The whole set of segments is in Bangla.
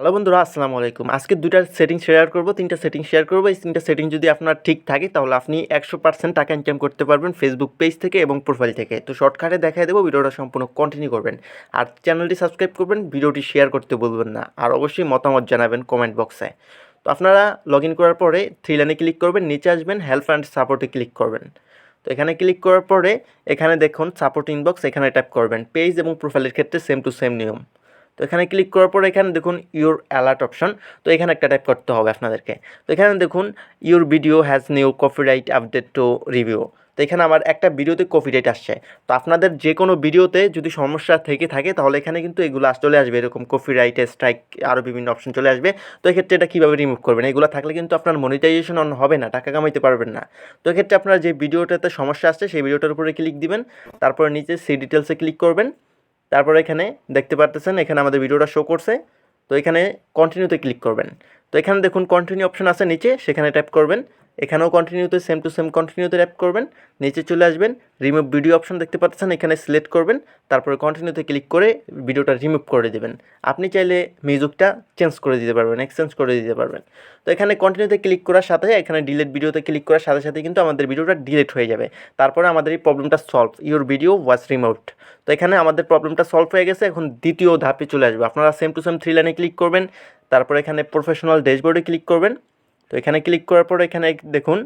হ্যালো বন্ধুরা, আসসালামু আলাইকুম। আজকে ২টা সেটিং শেয়ার করব, ৩টা সেটিং শেয়ার করব। এই ৩টা সেটিং যদি আপনার ঠিক থাকে তাহলে আপনি ১০০% টাকা ইনকাম করতে পারবেন ফেসবুক পেজ থেকে এবং প্রোফাইল থেকে। তো শর্টকাটে দেখায় দেবো, ভিডিওটা সম্পূর্ণ কন্টিনিউ করবেন। আর চ্যানেলটি সাবস্ক্রাইব করবেন, ভিডিওটি শেয়ার করতে বলবেন না। আর অবশ্যই মতামত জানাবেন কমেন্ট বক্সে। তো আপনারা লগ ইন করার পরে থ্রি লাইনে ক্লিক করবেন, নিচে আসবেন, হেল্প অ্যান্ড সাপোর্টে ক্লিক করবেন। তো এখানে ক্লিক করার পরে এখানে দেখুন সাপোর্ট ইনবক্স, এখানে ট্যাপ করবেন। পেজ এবং প্রোফাইলের ক্ষেত্রে সেম টু সেম নিয়ম। তো এখানে ক্লিক করার পরে এখানে দেখুন ইউর অ্যালার্ট অপশন, তো এখানে একটা টাইপ করতে হবে আপনাদেরকে। তো এখানে দেখুন your video has new copyright update to review. তো এখানে আমার একটা ভিডিওতে কপিরাইট আসছে। তো আপনাদের যে কোনো ভিডিওতে যদি সমস্যা থেকে থাকে তাহলে এখানে কিন্তু এগুলো চলে আসবে, এরকম কপিরাইট স্ট্রাইক আরও বিভিন্ন অপশন চলে আসবে। তো এক্ষেত্রে এটা কীভাবে রিমুভ করবেন, এগুলো থাকলে কিন্তু আপনার মনিটাইজেশন অন হবে না, টাকা কামাইতে পারবেন না। তো এক্ষেত্রে আপনার যে ভিডিওটাতে সমস্যা আসছে সেই ভিডিওটার উপরে ক্লিক দিবেন, তারপরে নিচে সি ডিটেলসে ক্লিক করবেন। তারপরে এখানে দেখতে পারতেছেন এখানে আমাদের ভিডিওটা শো করছে। তো এখানে কন্টিনিউতে ক্লিক করবেন। তো এখানে দেখুন কন্টিনিউ অপশন আছে নিচে, সেখানে ট্যাপ করবেন। এখানেও কন্টিনিউতে সেম টু সেম কন্টিনিউতে ট্যাপ করবেন। নিচে চলে আসবেন, রিমুভ ভিডিও অপশন দেখতে পাচ্ছেন, এখানে সিলেক্ট করবেন। তারপরে কন্টিনিউতে ক্লিক করে ভিডিওটা রিমুভ করে দেবেন। আপনি চাইলে মিউজিকটা চেঞ্জ করে দিতে পারবেন, এক্সচেঞ্জ করে দিতে পারবেন। তো এখানে কন্টিনিউতে ক্লিক করার সাথে এখানে ডিলিট ভিডিওতে ক্লিক করার সাথে সাথে কিন্তু আমাদের ভিডিওটা ডিলিট হয়ে যাবে। তারপরে আমাদের এই প্রবলেমটা solve, your video was removed. তো এখানে আমাদের প্রবলেমটা সলভ হয়ে গেছে। এখন দ্বিতীয় ধাপে চলে আসবে, আপনারা সেম টু সেম থ্রি লাইনে ক্লিক করবেন। তারপরে এখানে প্রফেশনাল ড্যাশবোর্ডে ক্লিক করবেন। তো এখানে ক্লিক করার পরে এখানে দেখুন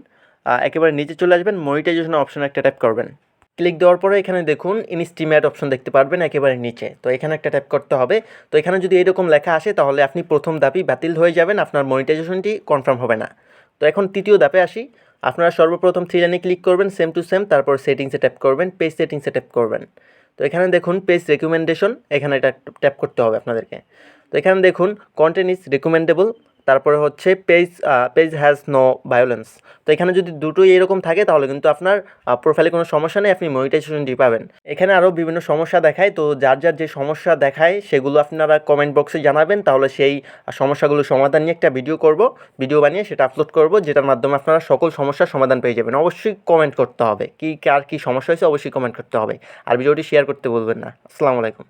একেবারে নিচে চলে আসবেন, মনিটাইজেশন অপশন একটা ট্যাপ করবেন। ক্লিক দেওয়ার পরে এখানে দেখুন ইনস্টিমেট অপশন দেখতে পারবেন একেবারে নিচে, তো এখানে একটা ট্যাপ করতে হবে। তো এখানে যদি এরকম লেখা আসে তাহলে আপনি প্রথম ধাপই বাতিল হয়ে যাবেন, আপনার মনিটাইজেশনটি কনফার্ম হবে না। তো এখন তৃতীয় ধাপে আসি, আপনারা সর্বপ্রথম থ্রি লাইনে ক্লিক করবেন সেম টু সেম, তারপর সেটিংসে ট্যাপ করবেন, পেজ সেটিংসে ট্যাপ করবেন। তো এখানে দেখুন পেজ রেকমেন্ডেশন, এখানে এটা ট্যাপ করতে হবে আপনাদেরকে। তো এখানে দেখুন কন্টেন্ট ইজ রেকমেন্ডেবল, তারপরে হচ্ছে পেজ হ্যাজ নো ভায়োলেন্স। তো এখানে যদি দুটোই এরকম থাকে তাহলে কিন্তু আপনার প্রোফাইলে কোনো সমস্যা নেই, আপনি মনিটাইজেশনটি পাবেন। এখানে আরও বিভিন্ন সমস্যা দেখায়, তো যার যার যে সমস্যা দেখায় সেগুলো আপনারা কমেন্ট বক্সে জানাবেন, তাহলে সেই সমস্যাগুলো সমাধান নিয়ে একটা ভিডিও বানিয়ে সেটা আপলোড করব, যেটার মাধ্যমে আপনারা সকল সমস্যার সমাধান পেয়ে যাবেন। অবশ্যই কমেন্ট করতে হবে, কার কী সমস্যা হয়েছে অবশ্যই কমেন্ট করতে হবে। আর ভিডিওটি শেয়ার করতে বলবেন না। আসসালামু আলাইকুম।